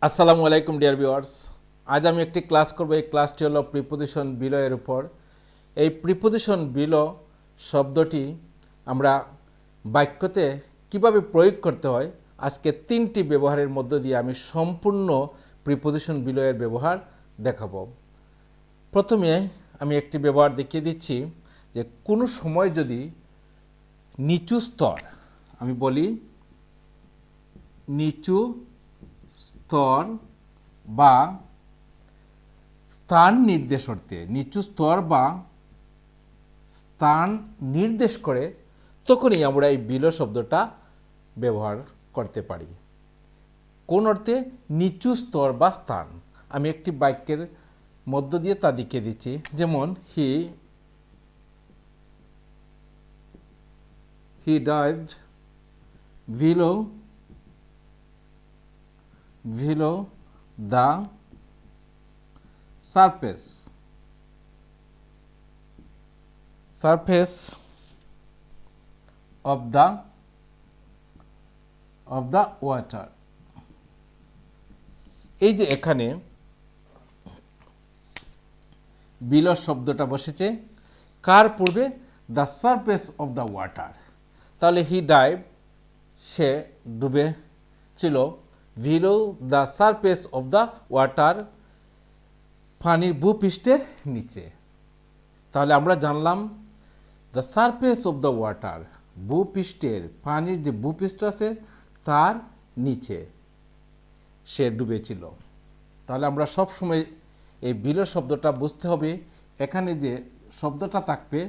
আসসালামু আলাইকুম dear viewers. আজ আমি একটি ক্লাস করব। এই ক্লাসটি হলো প্রিপোজিশন বিলো এর উপর। এই প্রিপোজিশন বিলো শব্দটি আমরা বাক্যতে কিভাবে প্রয়োগ করতে হয়, আজকে 3টি ব্যবহারের মধ্য দিয়ে আমি সম্পূর্ণ প্রিপোজিশন বিলো এর ব্যবহার দেখাবো। প্রথমে আমি একটি ব্যবহার দেখিয়ে দিচ্ছি যে কোনো সময় যদি নিচু স্তর, আমি বলি নিচু স্তর বা স্থান নির্দেশার্থে, নিচু স্তর বা স্থান নির্দেশ করে, তখনই আমরা এই বিলো শব্দটা ব্যবহার করতে পারি। কোন অর্থে? নিচু স্তর বা স্থান। আমি একটি বাক্যের মধ্য দিয়ে তা দেখিয়ে দিচ্ছি। যেমন হি ডাইভড below the surface of the water। এই যে এখানে বিলো শব্দটা বসেছে কার পূর্বে? The surface of the water. তাহলে হি ডাইভ, সে ডুবে ছিল, below the surface of the water, পানির ভূপৃষ্ঠের নিচে। তাহলে আমরা জানলাম the surface of the water, ভূপৃষ্ঠের, পানির যে ভূপৃষ্ঠ আছে তার নিচে সে ডুবেছিল। তাহলে আমরা সব সময় এই বিলো শব্দটা বুঝতে হবে। এখানে যে শব্দটা থাকবে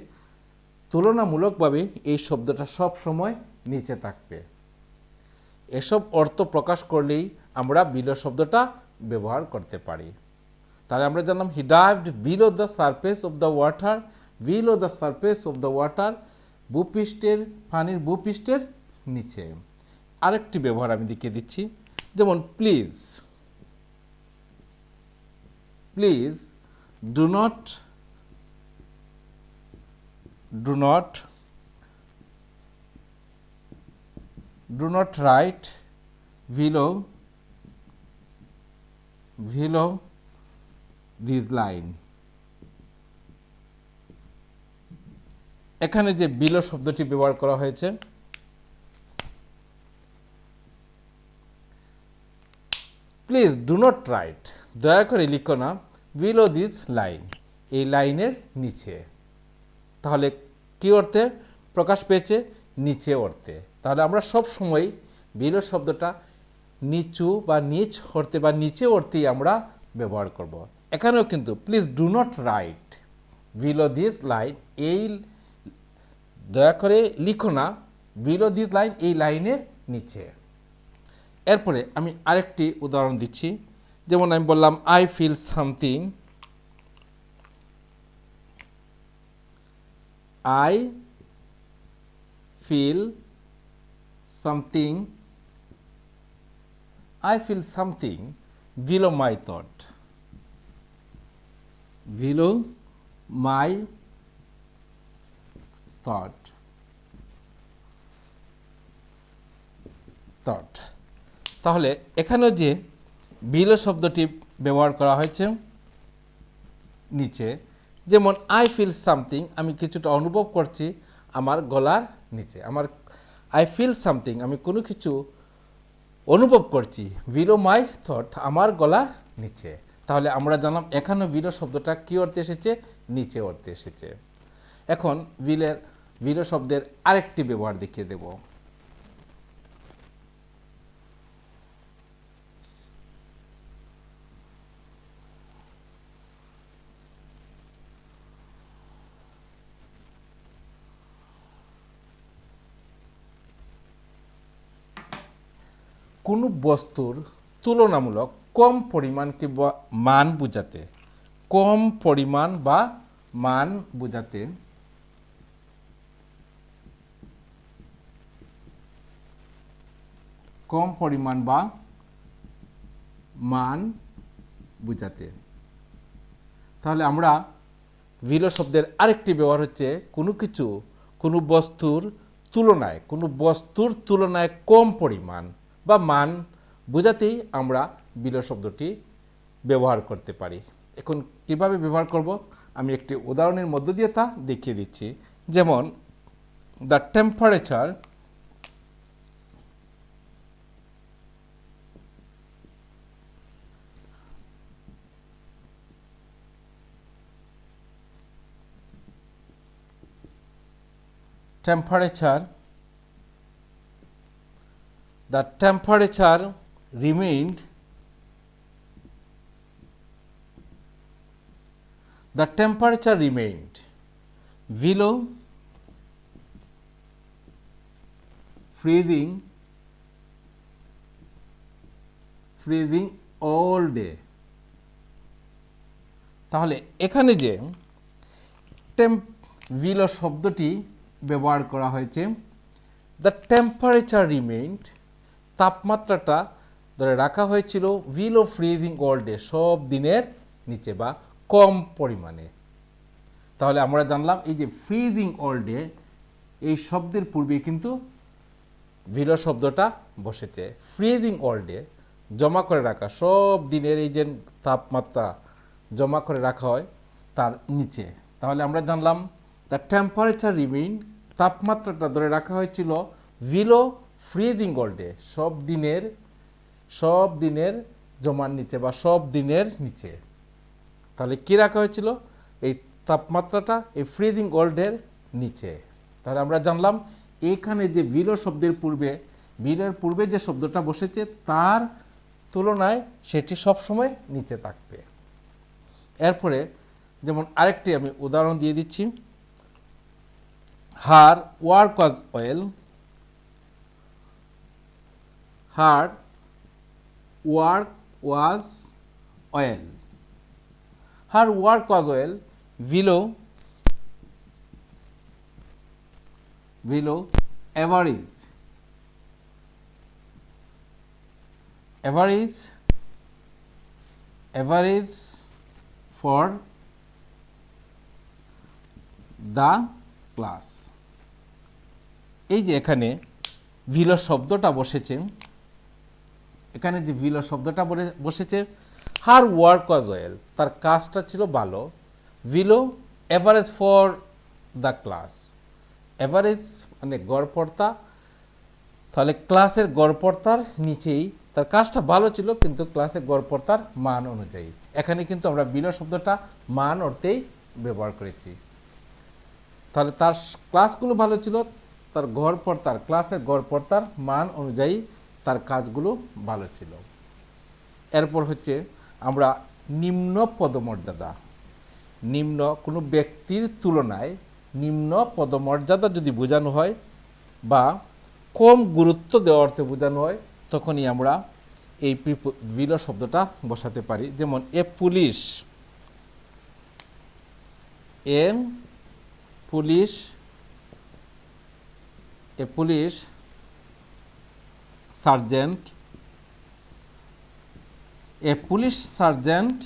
তুলনামূলকভাবে এই শব্দটা সব সময় নিচে থাকবে। এসব অর্থ প্রকাশ করলেই আমরা বিলো শব্দটা ব্যবহার করতে পারি। তাহলে আমরা জানলাম he dived below the surface of the water, below the surface of the water, ভূপৃষ্ঠের, পানির ভূপৃষ্ঠের নিচে। আরেকটি ব্যবহার আমি দেখিয়ে দিচ্ছি। যেমন please, please do not write below this line। এখানে যে বিলো শব্দটি ব্যবহার করা হয়েছে, প্লিজ ডু নট রাইট, দয়া করে লিখো না, বিলো দিস লাইন, এই লাইনের নিচে। তাহলে কি অর্থে প্রকাশ পেয়েছে? নিচে অর্থে। তাহলে আমরা সব সময় বিলো শব্দটা নিচু বা নিচ অর্থে বা নিচে অর্থেই আমরা ব্যবহার করব। এখানেও কিন্তু please do not right below this line, এই দয়া করে লিখো না, বিলো দিস লাইন, এই লাইনের নিচে। এরপরে আমি আরেকটি উদাহরণ দিচ্ছি। যেমন আমি বললাম I feel something, I feel something below my thought, below my thought। তাহলে এখানেও যে বিলো শব্দটি ব্যবহার করা হয়েছে নিচে। যেমন আই ফিল সামথিং, আমি কিছুটা অনুভব করছি আমার গলার নিচে। আই ফিল সামথিং, আমি কোনো কিছু অনুভব করছি, বিলো মাই থট, আমার গলার নিচে। তাহলে আমরা জানলাম এখানেও বিলো শব্দটা কী অর্থে এসেছে? নিচে অর্থে এসেছে। এখন বিলো শব্দের আরেকটি ব্যবহার দেখিয়ে দেব। কোনো বস্তুর তুলনামূলক কম পরিমাণ কিংবা মান বোঝাতে, কম পরিমাণ বা মান বোঝাতে কম পরিমাণ বা মান বোঝাতে। তাহলে আমরা বিলো শব্দের আরেকটি ব্যবহার হচ্ছে কোনো বস্তুর তুলনায় কম পরিমাণ বা মান বোঝাতেই আমরা বিলো শব্দটি ব্যবহার করতে পারি। এখন কিভাবে ব্যবহার করব আমি একটি উদাহরণের মধ্য দিয়ে তা দেখিয়ে দিচ্ছি। যেমন the temperature the temperature remained below freezing all day। তাহলে এখানে যে বিলো শব্দটি ব্যবহার করা হয়েছে, দ্য টেম্পারেচার রিমেইন্ড, তাপমাত্রাটা ধরে রাখা হয়েছিল বিলো ফ্রিজিং অল ডে, সব দিনের নিচে বা কম পরিমাণে। তাহলে আমরা জানলাম এই যে ফ্রিজিং অল ডে এই শব্দের পূর্বে কিন্তু বিলো শব্দটা বসেছে। ফ্রিজিং অল ডে জমা করে রাখা, সব দিনের এই যে তাপমাত্রা জমা করে রাখা হয় তার নিচে। তাহলে আমরা জানলাম দ্য টেম্পারেচার রিমেইন, তাপমাত্রাটা ধরে রাখা হয়েছিল বিলো ফ্রিজিং অল ডে, সব দিনের জমার নিচে বা সব দিনের নিচে। তাহলে কি রাখা হয়েছিল? এই তাপমাত্রাটা এই ফ্রিজিং অল ডের নিচে। তাহলে আমরা জানলাম এখানে যে বিলো শব্দের পূর্বে, বিলোর পূর্বে যে শব্দটা বসেছে তার তুলনায় সেটি সবসময় নিচে থাকবে। এরপরে যেমন আরেকটি আমি উদাহরণ দিয়ে দিচ্ছি, her work was well, her work was well, her work was well below average for the class। এই যে এখানে বিলো শব্দটা বসেছে, এখানে যে বিলো শব্দটা বসেছে, হার ওয়ার্ক ওয়াজ ওয়েল, তার কাজটা ছিল ভালো, below average for the class, average মানে গড়পড়তা, তাহলে ক্লাসের গড়পড়তার নিচেই তার কাজটা ভালো ছিল কিন্তু ক্লাসের গড়পড়তার মান অনুযায়ী। এখানে কিন্তু আমরা বিলো শব্দটা মান অর্থেই ব্যবহার করেছি। তাহলে তার ক্লাসগুলো ভালো ছিল, তার গড়পড়তার, ক্লাসের গড়পড়তার মান অনুযায়ী তার কাজগুলো ভালো ছিল। এরপর হচ্ছে আমরা নিম্ন পদমর্যাদা, নিম্ন কোনো ব্যক্তির তুলনায় নিম্ন পদমর্যাদা যদি বোঝানো হয় বা কম গুরুত্ব দেওয়ার অর্থে বোঝানো হয় তখনই আমরা এই বিলো শব্দটা বসাতে পারি। যেমন a police sergeant, a police sergeant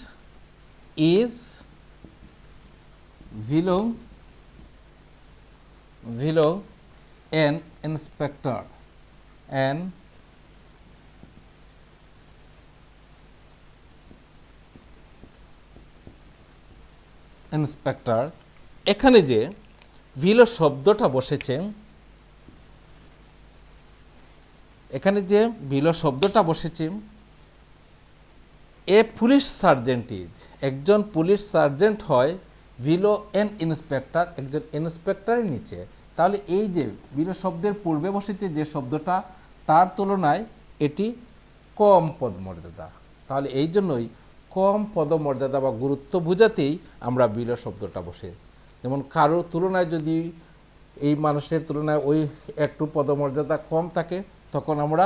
is below an inspector, এখানে যে বিলো শব্দটা বসেছে, এখানে যে বিলো শব্দটা বসেছে, এ পুলিশ সার্জেন্ট ইজ, একজন পুলিশ সার্জেন্ট হয় বিলো এন ইন্সপেক্টর, একজন ইন্সপেক্টরের নিচে। তাহলে এই যে বিলো শব্দের পূর্বে বসেছে যে শব্দটা তার তুলনায় এটি কম পদমর্যাদা। তাহলে এই জন্যই কম পদমর্যাদা বা গুরুত্ব বোঝাতেই আমরা বিলো শব্দটা বসে। যেমন কারোর তুলনায় যদি এই মানুষের তুলনায় ওই একটু পদমর্যাদা কম থাকে তখন আমরা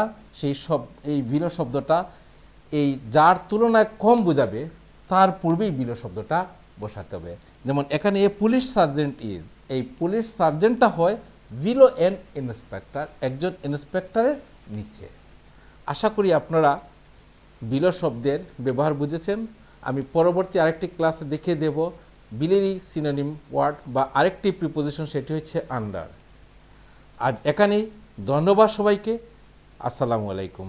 এই বিলো শব্দটা এই যার তুলনায় কম বোঝাবে তার পূর্বেই বিলো শব্দটা বসাতে হবে। যেমন এখানে এ পুলিশ সার্জেন্ট ইজ, এই পুলিশ সার্জেন্টটা হয় বিলো এন ইন্সপেক্টর, একজন ইন্সপেক্টরের নিচে। আশা করি আপনারা বিলো শব্দের ব্যবহার বুঝেছেন। আমি পরবর্তী আরেকটি ক্লাসে দেখিয়ে দেব বিলেরই সিনোনিম ওয়ার্ড বা আরেকটি প্রিপোজিশন, সেটি হচ্ছে আন্ডার। আজ এখানেই, ধন্যবাদ সবাইকে, আসসালামু আলাইকুম।